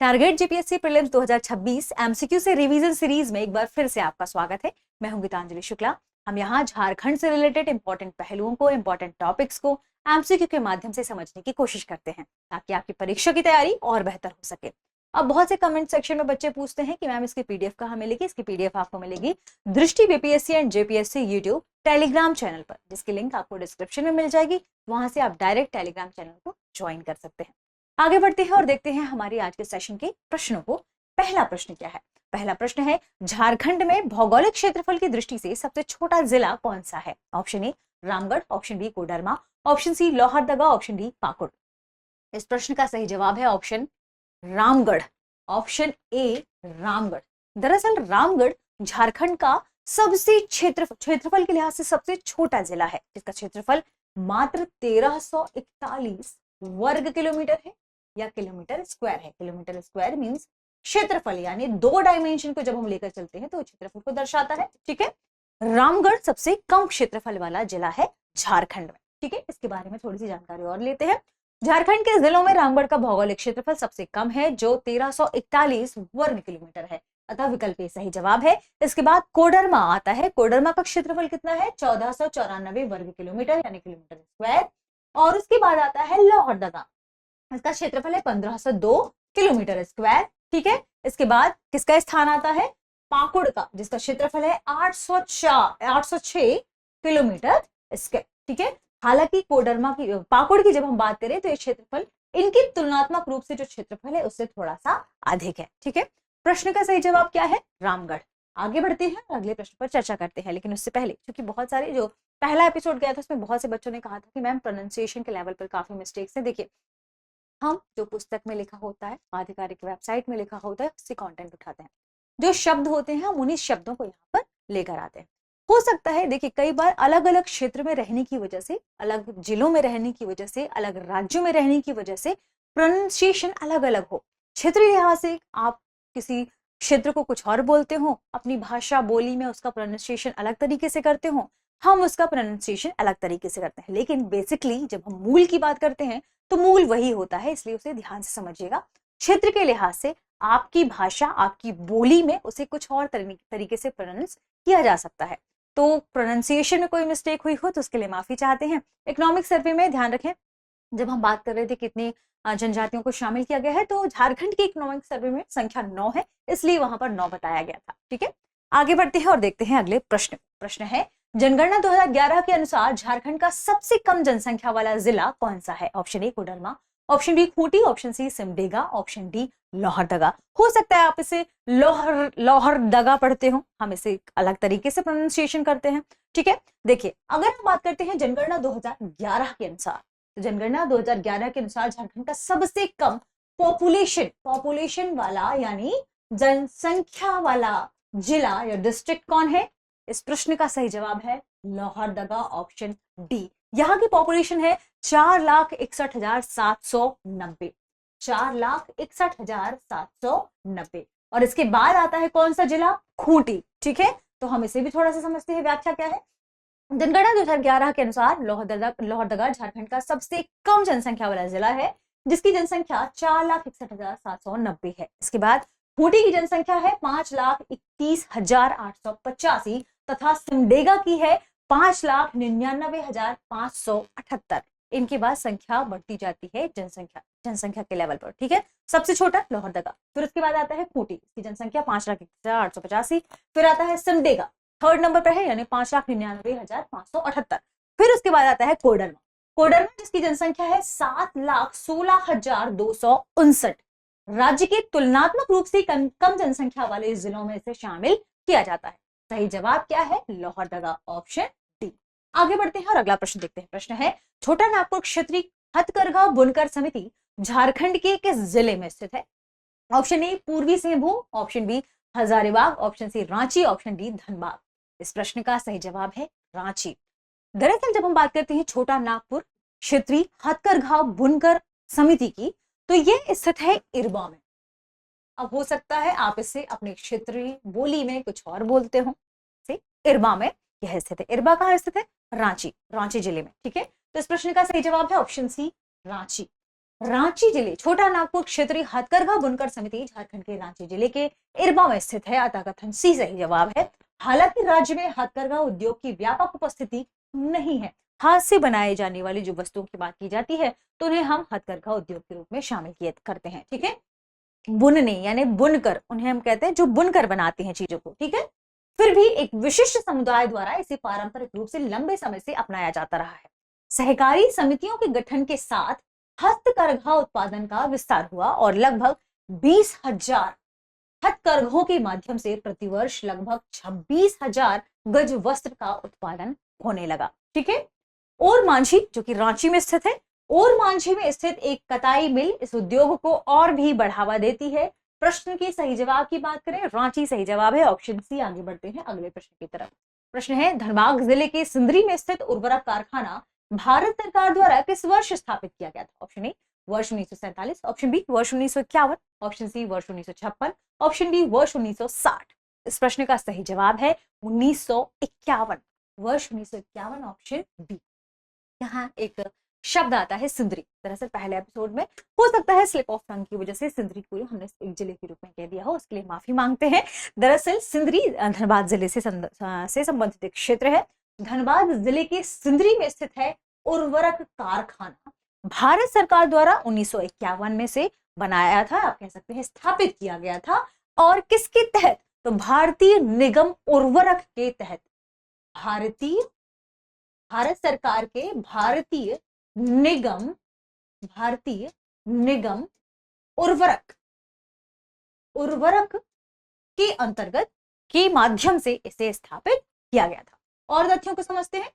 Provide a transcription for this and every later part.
Target GPSC prelims 2026 MCQ से revision series में एक बार फिर से आपका स्वागत है। मैं हूं गीतांजलि शुक्ला। हम यहाँ झारखंड से रिलेटेड इंपॉर्टेंट पहलुओं को, इंपॉर्टेंट टॉपिक्स को एमसीक्यू के माध्यम से समझने की कोशिश करते हैं ताकि आपकी परीक्षा की तैयारी और बेहतर हो सके। अब बहुत से कमेंट सेक्शन में बच्चे पूछते हैं कि मैम इसकी पीडीएफ कहाँ मिलेगी। इसकी पीडीएफ आपको मिलेगी दृष्टि BPSC and JPSC YouTube Telegram channel पर, जिसकी लिंक आपको डिस्क्रिप्शन में मिल जाएगी। वहां से आप डायरेक्ट टेलीग्राम चैनल को ज्वाइन कर सकते हैं। आगे बढ़ते हैं और देखते हैं हमारी आज के सेशन के प्रश्नों को। पहला प्रश्न क्या है? पहला प्रश्न है, झारखंड में भौगोलिक क्षेत्रफल की दृष्टि से सबसे छोटा जिला कौन सा है? Option A Ramgarh, option B Koderma, option C Lohardaga, option D Pakur. इस प्रश्न का सही जवाब है option Ramgarh, option A Ramgarh. दरअसल रामगढ़ झारखंड का सबसे क्षेत्रफल के लिहाज से सबसे छोटा जिला है, जिसका क्षेत्रफल मात्र 1341 वर्ग किलोमीटर है या किलोमीटर स्क्वायर है। किलोमीटर स्क्वायर मींस क्षेत्रफल, यानी दो डायमेंशन को जब हम लेकर चलते हैं तो क्षेत्रफल को दर्शाता है। ठीक है, रामगढ़ सबसे कम क्षेत्रफल वाला जिला है झारखंड में। ठीक है, इसके बारे में थोड़ी सी जानकारी और लेते हैं। झारखंड के जिलों में रामगढ़ का भौगोलिक क्षेत्रफल सबसे कम है, जो 1341 वर्ग किलोमीटर है, अतः विकल्प ए सही जवाब है। इसके बाद कोडरमा आता है। कोडरमा का क्षेत्रफल कितना है? 1494 वर्ग किलोमीटर यानी किलोमीटर स्क्वायर। और उसके बाद आता है लोहरदगा, इसका क्षेत्रफल है 1502 किलोमीटर स्क्वायर। ठीक है, इसके बाद किसका स्थान आता है? पाकुड़ का, जिसका क्षेत्रफल है 806 किलोमीटर स्क्वायर। ठीक है, हालांकि कोडरमा की, पाकुड़ की जब हम बात करें तो ये क्षेत्रफल इनकी तुलनात्मक रूप से जो क्षेत्रफल है उससे थोड़ा सा अधिक है। ठीक है, प्रश्न का सही जवाब क्या है? रामगढ़। आगे बढ़ते हैं, अगले प्रश्न पर चर्चा करते हैं, लेकिन उससे पहले क्योंकि बहुत सारे जो पहला एपिसोड गया था उसमें बहुत से बच्चों ने कहा था कि मैम प्रोनाउंसिएशन के लेवल पर काफी मिस्टेक्स हैं। देखिए, हम जो पुस्तक में लिखा होता है, आधिकारिक वेबसाइट में लिखा होता है, उससे कंटेंट उठाते हैं। जो शब्द होते हैं हम उन्हीं शब्दों को यहाँ पर लेकर आते हैं। हो सकता है, देखिए, कई बार अलग अलग क्षेत्र में रहने की वजह से, अलग जिलों में रहने की वजह से, अलग राज्यों में रहने की वजह से प्रोनाउंसिएशन अलग अलग हो। क्षेत्रीय लिहाज से आप किसी क्षेत्र को कुछ और बोलते हो, अपनी भाषा बोली में उसका प्रोनाउंसिएशन अलग तरीके से करते हो, हम उसका प्रोनाउंसिएशन अलग तरीके से करते हैं। लेकिन बेसिकली जब हम मूल की बात करते हैं तो मूल वही होता है, इसलिए उसे ध्यान से समझिएगा। क्षेत्र के लिहाज से आपकी भाषा, आपकी बोली में उसे कुछ और तरीके से प्रोनाउंस किया जा सकता है। तो प्रोनाउंसिएशन में कोई मिस्टेक हुई हो तो उसके लिए माफी चाहते हैं। इकोनॉमिक सर्वे में ध्यान रखें, जब हम बात कर रहे थे कितनी जनजातियों को शामिल किया गया है, तो झारखंड की इकोनॉमिक सर्वे में संख्या 9 है, इसलिए वहां पर 9 बताया गया था। ठीक है, आगे बढ़ते हैं और देखते हैं अगले प्रश्न। प्रश्न है, जनगणना 2011 के अनुसार झारखंड का सबसे कम जनसंख्या वाला जिला कौन सा है? Option A Koderma, option B Khunti, option C Simdega, option D Lohardaga. हो सकता है आप इसे लोहरदगा पढ़ते हो, हम इसे अलग तरीके से प्रोनाउंसिएशन करते हैं। ठीक है, देखिए, अगर हम बात करते हैं जनगणना 2011 के अनुसार, तो जनगणना 2011 के अनुसार झारखंड का सबसे कम पॉपुलेशन वाला यानी जनसंख्या वाला जिला या डिस्ट्रिक्ट कौन है? इस प्रश्न का सही जवाब है लोहरदगा, ऑप्शन डी। यहाँ की पॉपुलेशन है 4,61,790, 4,61,790। और इसके बाद आता है कौन सा जिला? खूंटी। ठीक है, तो हम इसे भी थोड़ा सा समझते हैं, व्याख्या क्या है। जनगणना 2011 के अनुसार लोहरदगा झारखंड का सबसे कम जनसंख्या वाला जिला है, जिसकी जनसंख्या 4,61,790 है। इसके बाद खूंटी की जनसंख्या है 5,31,885 तथा सिमडेगा की है 5,99,578। इनके बाद संख्या बढ़ती जाती है जनसंख्या के लेवल पर। ठीक है, सबसे छोटा लोहरदगा, फिर उसके बाद आता है खूंटी, इसकी जनसंख्या 5,61,885, फिर आता है सिमडेगा, थर्ड नंबर पर है यानी 5,99,578। फिर उसके बाद आता है कोडरमा, जिसकी जनसंख्या है 7,16,259। राज्य के तुलनात्मक रूप से कम जनसंख्या वाले जिलों में इसे शामिल किया जाता है। सही जवाब क्या है? Lohardaga, option D. आगे बढ़ते हैं और अगला प्रश्न देखते हैं। प्रश्न है, छोटा नागपुर क्षेत्रीय हथकरघा बुनकर समिति झारखंड के किस जिले में स्थित है? Option A Purbi Singhbhum, option B Hazaribagh, option C Ranchi, option D Dhanbad. इस प्रश्न का सही जवाब है रांची। दरअसल जब हम बात करते हैं छोटा नागपुर क्षेत्रीय हथकरघा बुनकर समिति की, तो यह स्थित है इरबा में। अब हो सकता है आप इसे अपने क्षेत्रीय बोली में कुछ और बोलते हो। इरबा में यह स्थित है। इरबा कहाँ स्थित है? रांची जिले में। ठीक है, तो इस प्रश्न का सही जवाब है ऑप्शन सी रांची। रांची जिले छोटा नागपुर क्षेत्रीय हथकरघा बुनकर समिति झारखंड के रांची जिले के इरबा में स्थित है, अतः कथन सी सही जवाब है। हालांकि राज्य में हथकरघा उद्योग की व्यापक उपस्थिति नहीं है। हाथ से बनाए जाने वाली जो वस्तुओं की बात की जाती है तो उन्हें हम हथकरघा उद्योग के रूप में शामिल किए करते हैं। ठीक है, बुनने यानी बुनकर, उन्हें हम कहते हैं जो बुनकर बनाते हैं चीजों को। ठीक है, फिर भी एक विशिष्ट समुदाय द्वारा इसे पारंपरिक रूप से लंबे समय से अपनाया जाता रहा है। सहकारी समितियों के गठन के साथ हस्तकरघा उत्पादन का विस्तार हुआ और लगभग 20,000 हथकरघों के माध्यम से प्रतिवर्ष लगभग 26,000 गज वस्त्र का उत्पादन होने लगा। ठीक है, और मांझी जो कि रांची में स्थित है, और मांझी में स्थित एक कताई मिल इस उद्योग को और भी बढ़ावा देती है। प्रश्न की सही जवाब की बात करें, रांची सही जवाब है, ऑप्शन सी। आगे बढ़ते हैं अगले प्रश्न की तरफ। प्रश्न है, धनबाद जिले के सिंदरी में स्थित उर्वरक कारखाना भारत सरकार द्वारा किस वर्ष स्थापित किया गया था? ऑप्शन ए वर्ष 1947, ऑप्शन बी वर्ष 1951, ऑप्शन सी वर्ष 1956, ऑप्शन डी वर्ष 1960। इस प्रश्न का सही जवाब है 1951, वर्ष 1951, ऑप्शन बी। यहाँ एक शब्द आता है सिंदरी, दरअसल पहले एपिसोड में हो सकता है स्लिप ऑफ टंग की वजह से सिंदरी को हमने एक जिले के रूप में कह दिया हो, उसके लिए माफी मांगते हैं। दरअसल सिंदरी धनबाद जिले से संबंधित एक क्षेत्र है। धनबाद जिले के सिंदरी में स्थित है उर्वरक कारखाना। भारत सरकार द्वारा 1951 में से बनाया था, आप कह सकते हैं स्थापित किया गया था। और किसके तहत? तो भारतीय निगम उर्वरक के तहत। भारत सरकार के भारतीय निगम उर्वरक के अंतर्गत के माध्यम से इसे स्थापित किया गया था। और तथ्यों को समझते हैं।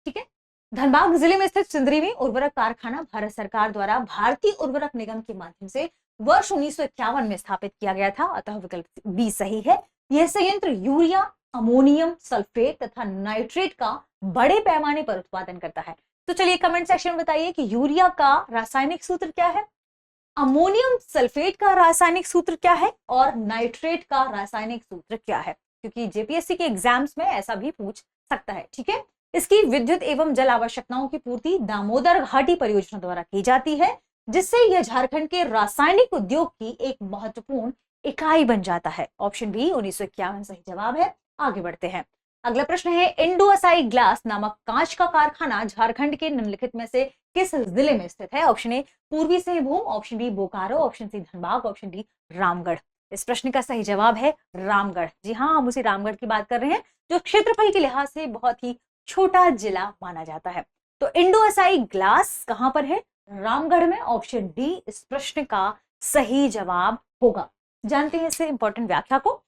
ठीक है, धनबाद जिले में स्थित सिंदरी में उर्वरक कारखाना भारत सरकार द्वारा भारतीय उर्वरक निगम के माध्यम से वर्ष 1951 में स्थापित किया गया था, अतः विकल्प बी सही है। यह संयंत्र यूरिया, अमोनियम सल्फेट तथा नाइट्रेट का बड़े पैमाने पर उत्पादन करता है। तो चलिए कमेंट सेक्शन में बताइए कि यूरिया का रासायनिक सूत्र क्या है, अमोनियम सल्फेट का रासायनिक सूत्र क्या है और नाइट्रेट का रासायनिक सूत्र क्या है, क्योंकि जेपीएससी के एग्जाम्स में ऐसा भी पूछ सकता है। ठीक है, इसकी विद्युत एवं जल आवश्यकताओं की पूर्ति दामोदर घाटी परियोजना द्वारा की जाती है, जिससे यह झारखंड के रासायनिक उद्योग की एक महत्वपूर्ण इकाई बन जाता है। ऑप्शन बी 1951 सही जवाब है। आगे बढ़ते हैं, अगला प्रश्न है, इंडोअसाई ग्लास नामक कांच का कारखाना झारखंड के निम्नलिखित में से किस जिले में स्थित है? Option A Purbi Singhbhum, option B Bokaro, option C Dhanbad, option D Ramgarh. इस प्रश्न का सही जवाब है रामगढ़। जी हाँ, हम उसी रामगढ़ की बात कर रहे हैं जो क्षेत्रफल के लिहाज से बहुत ही छोटा जिला माना जाता है। तो इंडोअसाई ग्लास कहां पर है? रामगढ़ में। ऑप्शन डी इस प्रश्न का सही जवाब होगा। जानते हैं इससे इंपॉर्टेंट व्याख्या को।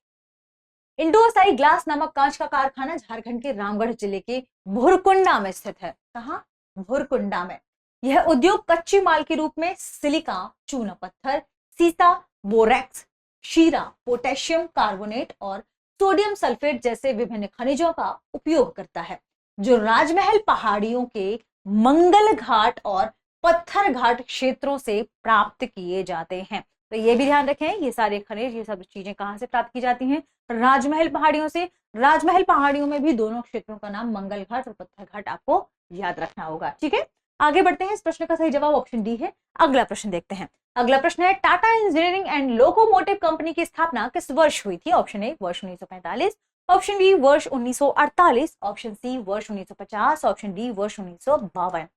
इंडोअसाई ग्लास नामक कांच का कारखाना झारखंड के रामगढ़ जिले के भुरकुंडा में स्थित है। कहां? भुरकुंडा में। यह उद्योग कच्चे माल के रूप में सिलिका, चूना पत्थर, सीसा, बोरेक्स, शीरा, पोटेशियम कार्बोनेट और सोडियम सल्फेट जैसे विभिन्न खनिजों का उपयोग करता है, जो राजमहल पहाड़ियों के मंगल घाट और पत्थर घाट क्षेत्रों से प्राप्त किए जाते हैं। तो ये भी ध्यान रखें, ये सारे खनिज, ये सब चीजें कहां से प्राप्त की जाती हैं? राजमहल पहाड़ियों से। राजमहल पहाड़ियों में भी दोनों क्षेत्रों का नाम मंगल घाट और पत्थर घाट आपको याद रखना होगा। ठीक है, आगे बढ़ते हैं। इस प्रश्न का सही जवाब ऑप्शन डी है। अगला प्रश्न देखते हैं। अगला प्रश्न है, Tata engineering and locomotive company की स्थापना किस वर्ष हुई थी? ऑप्शन ए वर्ष 1945, ऑप्शन बी वर्ष 1948, ऑप्शन सी वर्ष 1950, ऑप्शन डी वर्ष 1952।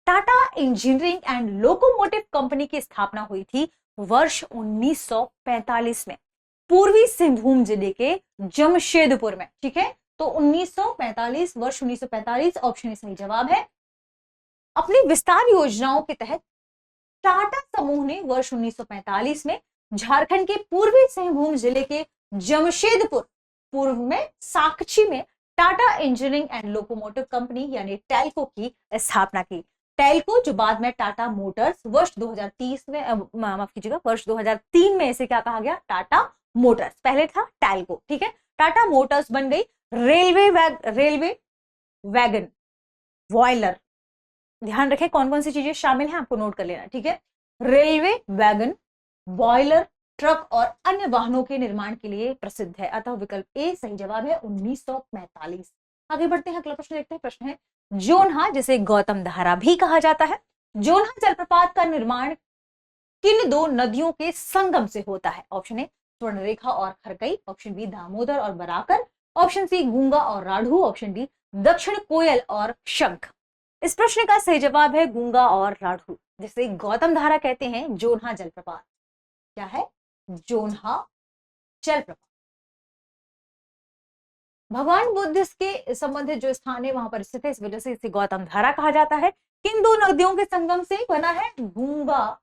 Tata engineering and locomotive company की स्थापना हुई थी वर्ष 1945 में, पूर्वी सिंहभूम जिले के जमशेदपुर में। ठीक है, तो 1945, वर्ष 1945 ऑप्शन सही जवाब है। अपनी विस्तार योजनाओं के तहत टाटा समूह ने वर्ष 1945 में झारखंड के पूर्वी सिंहभूम जिले के जमशेदपुर पूर्व में साकची में Tata engineering and locomotive company यानी टेल्को की स्थापना की। टेल्को जो बाद में टाटा मोटर्स वर्ष 2030 में, माफ कीजिएगा, वर्ष 2003 में इसे क्या कहा गया? टाटा मोटर्स। पहले था टेल्को। ठीक है, टाटा मोटर्स बन गई। रेलवे वैगन, बॉयलर, ध्यान रखें कौन कौन सी चीजें शामिल हैं, आपको नोट कर लेना। ठीक है, रेलवे वैगन, बॉयलर, ट्रक और अन्य वाहनों के निर्माण के लिए प्रसिद्ध है, अतः विकल्प ए सही जवाब है 1945। आगे बढ़ते हैं, अगला प्रश्न देखते हैं। प्रश्न है, जोन्हा जिसे गौतम धारा भी कहा जाता है, जोन्हा जलप्रपात का निर्माण किन दो नदियों के संगम से होता है? ऑप्शन ए स्वर्णरेखा और खरकई, ऑप्शन बी दामोदर और बराकर, ऑप्शन सी गूंगा और राढ़ू, ऑप्शन डी दक्षिण कोयल और शंख। इस प्रश्न का सही जवाब है गूंगा और राढ़ू, जिसे गौतम धारा कहते हैं जोन्हा जलप्रपात। क्या है? जोन्हा जलप्रपात। भगवान बुद्ध के संबंधित जो स्थान है वहां पर स्थित है, इस वजह से इसे गौतम धारा कहा जाता है। किन दो नदियों के संगम से बना है? गूंगा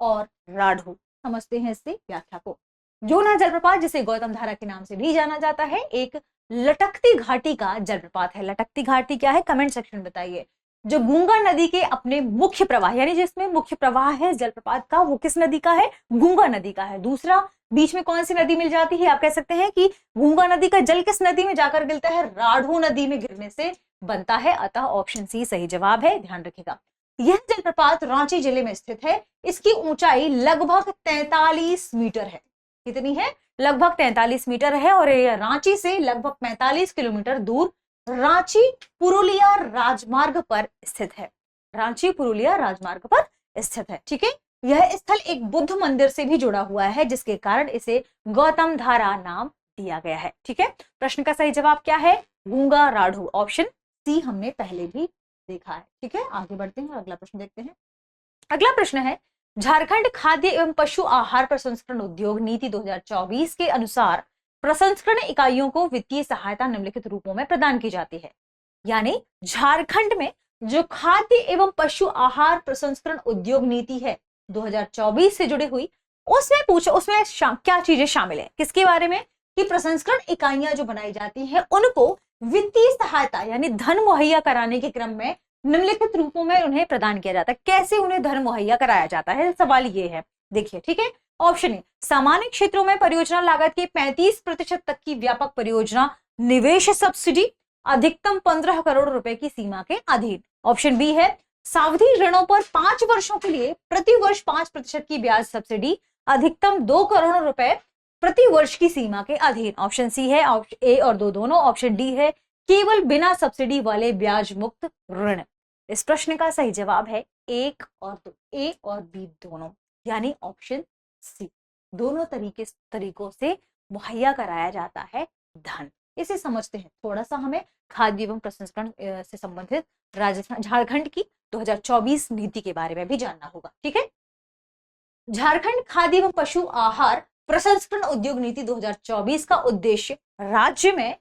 और राढ़ू। समझते हैं इससे व्याख्या को। जोन्हा जलप्रपात, जिसे गौतम धारा के नाम से भी जाना जाता है, एक लटकती घाटी का जलप्रपात है। लटकती घाटी क्या है? कमेंट सेक्शन में बताइए। जो गूंगा नदी के अपने मुख्य प्रवाह, यानी जिसमें मुख्य प्रवाह है जलप्रपात का, वो किस नदी का है? गूंगा नदी का है। दूसरा, बीच में कौन सी नदी मिल जाती है? आप कह सकते हैं कि गूंगा नदी का जल किस नदी में जाकर गिरता है? राढ़ू नदी में गिरने से बनता है। अतः ऑप्शन सी सही जवाब है, ध्यान रखिएगा। यह जलप्रपात रांची जिले में स्थित है। इसकी ऊंचाई लगभग 43 मीटर है। कितनी है? लगभग 43 मीटर है और यह रांची से लगभग 45 किलोमीटर दूर रांची पुरुलिया राजमार्ग पर स्थित है। रांची पुरुलिया राजमार्ग पर स्थित है। ठीक है। यह स्थल एक बुद्ध मंदिर से भी जुड़ा हुआ है, जिसके कारण इसे गौतम धारा नाम दिया गया है। ठीक है। प्रश्न का सही जवाब क्या है? गूंगा राढ़ू, ऑप्शन सी हमने पहले भी देखा है। ठीक है, आगे बढ़ते हैं और अगला प्रश्न देखते हैं। अगला प्रश्न है, झारखंड खाद्य एवं पशु आहार प्रसंस्करण उद्योग नीति 2024 के अनुसार प्रसंस्करण इकाइयों को वित्तीय सहायता निम्नलिखित रूपों में प्रदान की जाती है। यानी झारखंड में जो खाद्य एवं पशु आहार प्रसंस्करण उद्योग नीति है 2024 से जुड़ी हुई, उसमें क्या चीजें शामिल है? किसके बारे में? कि प्रसंस्करण इकाइयां जो बनाई जाती हैं उनको वित्तीय सहायता यानी धन मुहैया कराने के क्रम में निम्नलिखित रूपों में उन्हें प्रदान किया जाता है। कैसे उन्हें धन मुहैया कराया जाता है? सवाल ये है, देखिए। ठीक है। ऑप्शन ए, सामान्य क्षेत्रों में परियोजना लागत के 35% तक की व्यापक परियोजना निवेश सब्सिडी अधिकतम 15 करोड़ रुपए की सीमा के अधीन। ऑप्शन बी है, सावधि ऋणों पर 5 वर्षों के लिए प्रति वर्ष 5% की ब्याज सब्सिडी अधिकतम 2 करोड़ रुपए प्रति वर्ष की सीमा के अधीन। ऑप्शन सी है, ऑप्शन ए और दो दोनों। ऑप्शन डी है, केवल बिना सब्सिडी वाले ब्याज मुक्त ऋण। इस प्रश्न का सही जवाब है एक और दो, ए और बी दोनों, यानी ऑप्शन सी। दोनों तरीकों से मुहैया कराया जाता है धन। इसे समझते हैं। थोड़ा सा हमें खाद्य एवं प्रसंस्करण से संबंधित राजस्थान झारखंड की 2024 नीति के बारे में भी जानना होगा। ठीक है। झारखंड खाद्य एवं पशु आहार प्रसंस्करण उद्योग नीति 2024 का उद्देश्य राज्य में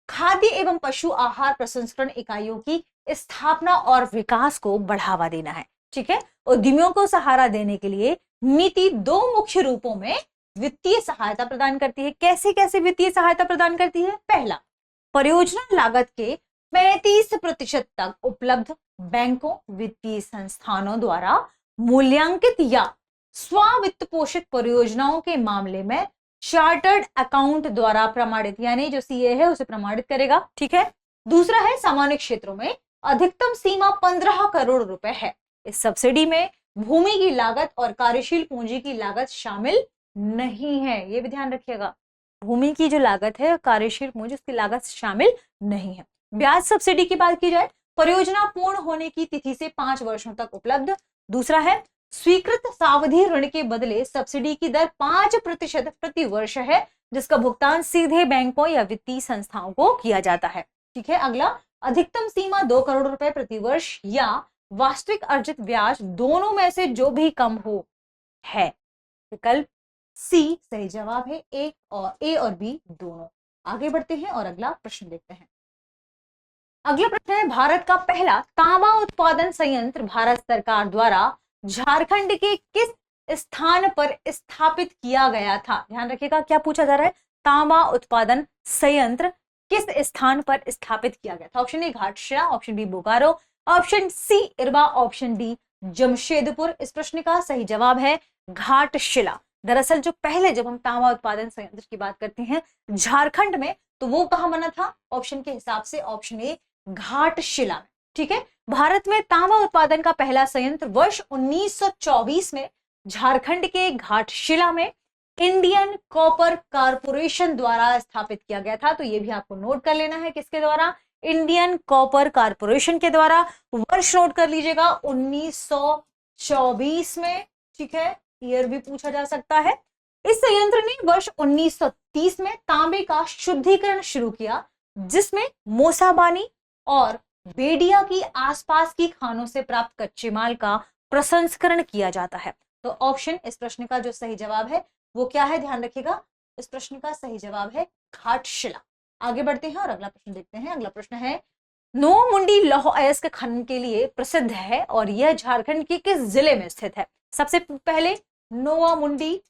खाद्य एवं पशु आहार प्रसंस्करण इकाइयों की स्थापना और विकास को बढ़ावा देना है। ठीक है। उद्यमियों को सहारा देने के लिए नीति दो मुख्य रूपों में वित्तीय सहायता प्रदान करती है। कैसे कैसे वित्तीय सहायता प्रदान करती है? पहला, परियोजना लागत के 35% तक उपलब्ध बैंकों वित्तीय संस्थानों द्वारा मूल्यांकित या स्वावित्त पोषित परियोजनाओं के मामले में चार्टर्ड अकाउंट द्वारा प्रमाणित, यानी जो सीए है उसे प्रमाणित करेगा। ठीक है। दूसरा है, सामान्य क्षेत्रों में अधिकतम सीमा 15 करोड़ रुपए है। इस सब्सिडी में भूमि की लागत और कार्यशील पूंजी की लागत शामिल नहीं है। ये भी ध्यान रखिएगा, भूमि की जो लागत है, कार्यशील पूंजी, उसकी लागत शामिल नहीं है। ब्याज सब्सिडी की बात की जाए, परियोजना पूर्ण होने की तिथि से 5 वर्षों तक उपलब्ध। दूसरा है, स्वीकृत सावधि ऋण के बदले सब्सिडी की दर 5% प्रति वर्ष है, जिसका भुगतान सीधे बैंकों या वित्तीय संस्थाओं को किया जाता है। ठीक है। अगला, अधिकतम सीमा 2 करोड़ रुपए प्रति वर्ष या वास्तविक अर्जित ब्याज, दोनों में से जो भी कम हो है। विकल्प सी सही जवाब है, ए और बी दोनों। आगे बढ़ते हैं और अगला प्रश्न देखते हैं। अगला प्रश्न है, भारत का पहला तांबा उत्पादन संयंत्र भारत सरकार द्वारा झारखंड के किस स्थान पर स्थापित किया गया था? ध्यान रखिएगा, क्या पूछा जा रहा है? तांबा उत्पादन संयंत्र किस स्थान पर स्थापित किया गया था? Option A Ghatshila, option B Bokaro, option C Irba, option D Jamshedpur. इस प्रश्न का सही जवाब है घाटशिला। दरअसल जो पहले जब हम तांबा उत्पादन संयंत्र की बात करते हैं झारखंड में, तो वो कहां बना था? ऑप्शन के हिसाब से ऑप्शन ए घाटशिला में। ठीक है। भारत में तांबा उत्पादन का पहला संयंत्र वर्ष 1924 में झारखंड के घाटशिला में इंडियन कॉपर कारपोरेशन द्वारा स्थापित किया गया था। तो ये भी आपको नोट कर लेना है, किसके द्वारा? इंडियन कॉपर कारपोरेशन के द्वारा। वर्ष नोट कर लीजिएगा 1924 में, ठीक है, ईयर भी पूछा जा सकता है। इस संयंत्र ने वर्ष 1930 में तांबे का शुद्धिकरण शुरू किया, जिसमें मोसाबानी और बेडिया की आसपास की खानों से प्राप्त कच्चे माल का प्रसंस्करण किया जाता है। तो ऑप्शन, इस प्रश्न का जो सही जवाब है वो क्या है, ध्यान रखिएगा, इस प्रश्न का सही जवाब है घाटशिला। आगे बढ़ते हैं और अगला प्रश्न देखते हैं। अगला प्रश्न है, नोमुंडी लौह अयस्क खनन के लिए प्रसिद्ध है और यह झारखंड के किस जिले में स्थित है? सबसे पहले नोवामुंडी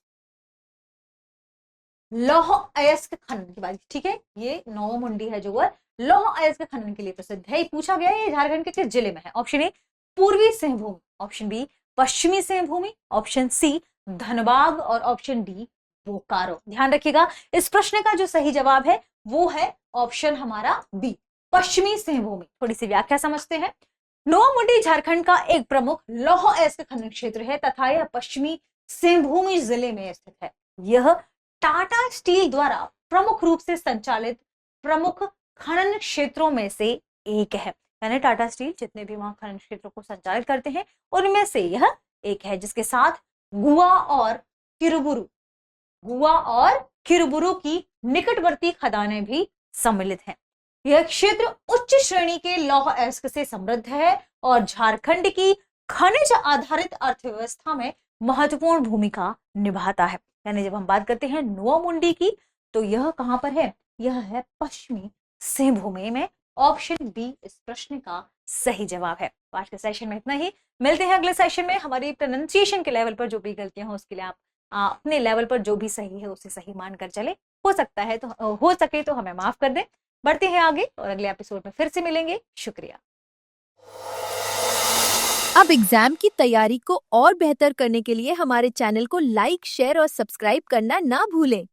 लौह अयस्क खनन की बात, ठीक है, ये नोवामुंडी है जो वह लौह अयस्क खनन के लिए प्रसिद्ध है। पूछा गया है ये झारखंड के किस जिले में है? Option A Purbi Singhbhum, option B पश्चिमी सिंहभूमि, ऑप्शन सी धनबाद और ऑप्शन डी बोकारो। ध्यान रखिएगा, इस प्रश्न का जो सही जवाब है वो है ऑप्शन हमारा बी, पश्चिमी सिंहभूमि। थोड़ी सी व्याख्या समझते हैं। नोवामुंडी झारखंड का एक प्रमुख लौह अयस्क खनन क्षेत्र है तथा यह पश्चिमी सिंहभूमि जिले में स्थित है। यह टाटा स्टील द्वारा प्रमुख रूप से संचालित प्रमुख खनन क्षेत्रों में से एक है। यानी टाटा स्टील जितने भी वहां खनन क्षेत्रों को संचालित करते हैं उनमें से यह एक है, जिसके साथ गुआ और किरुबुरु की निकटवर्ती खदानें भी सम्मिलित हैं। यह क्षेत्र उच्च श्रेणी के लौह अयस्क से समृद्ध है और झारखंड की खनिज आधारित अर्थव्यवस्था में महत्वपूर्ण भूमिका निभाता है। यानी जब हम बात करते हैं नोवामुंडी की तो यह कहां पर है? यह है पश्चिमी सिंहभूमि में। ऑप्शन बी इस प्रश्न का सही जवाब है। आज के सेशन में इतना ही, मिलते हैं अगले सेशन में। हमारी प्रोनाउंसिएशन के लेवल पर जो भी गलतियां हो उसके लिए आप अपने लेवल पर जो भी सही है उसे सही मानकर चले। हो सके तो हमें माफ कर दें। बढ़ते हैं आगे और अगले एपिसोड में फिर से मिलेंगे। शुक्रिया। अब एग्जाम की तैयारी को और बेहतर करने के लिए हमारे चैनल को लाइक, शेयर और सब्सक्राइब करना ना भूलें।